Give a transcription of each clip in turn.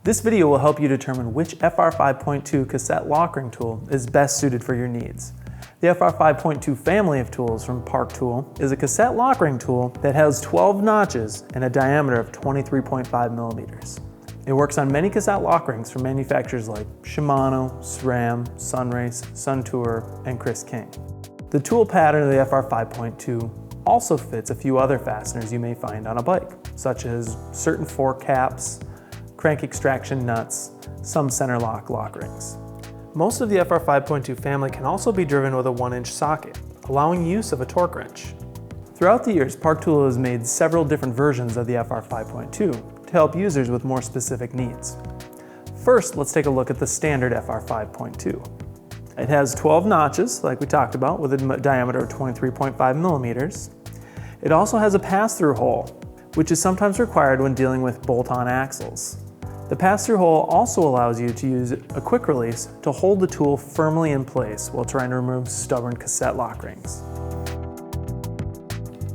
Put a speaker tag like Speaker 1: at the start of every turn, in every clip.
Speaker 1: This video will help you determine which FR-5.2 cassette lockring tool is best suited for your needs. The FR-5.2 family of tools from Park Tool is a cassette lockring tool that has 12 notches and a diameter of 23.5 millimeters. It works on many cassette lock rings from manufacturers like Shimano, SRAM, SunRace, SunTour, and Chris King. The tool pattern of the FR-5.2 also fits a few other fasteners you may find on a bike, such as certain fork caps, crank extraction nuts, some center lock rings. Most of the FR-5.2 family can also be driven with a 1-inch socket, allowing use of a torque wrench. Throughout the years, Park Tool has made several different versions of the FR-5.2 to help users with more specific needs. First, let's take a look at the standard FR-5.2. It has 12 notches, like we talked about, with a diameter of 23.5 millimeters. It also has a pass-through hole, which is sometimes required when dealing with bolt-on axles. The pass-through hole also allows you to use a quick release to hold the tool firmly in place while trying to remove stubborn cassette lock rings.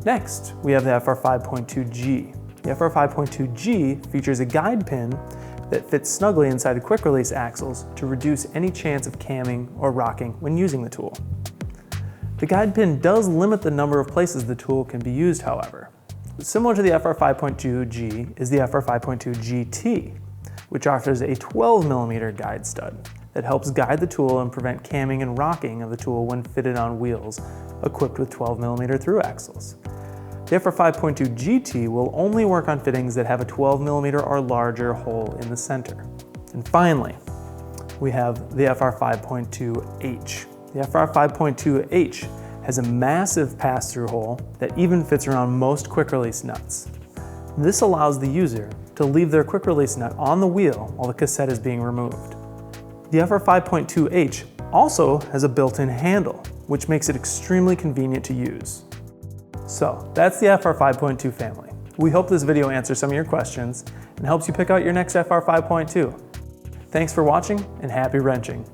Speaker 1: Next, we have the FR-5.2G. The FR-5.2G features a guide pin that fits snugly inside the quick release axles to reduce any chance of camming or rocking when using the tool. The guide pin does limit the number of places the tool can be used, however. Similar to the FR-5.2G is the FR-5.2GT, which offers a 12 millimeter guide stud that helps guide the tool and prevent camming and rocking of the tool when fitted on wheels equipped with 12 millimeter through axles. The FR-5.2 GT will only work on fittings that have a 12 millimeter or larger hole in the center. And finally, we have the FR-5.2H. The FR-5.2H has a massive pass-through hole that even fits around most quick release nuts. This allows the user to leave their quick release nut on the wheel while the cassette is being removed. The FR-5.2H also has a built-in handle, which makes it extremely convenient to use. So that's the FR-5.2 family. We hope this video answers some of your questions and helps you pick out your next FR-5.2. Thanks for watching and happy wrenching.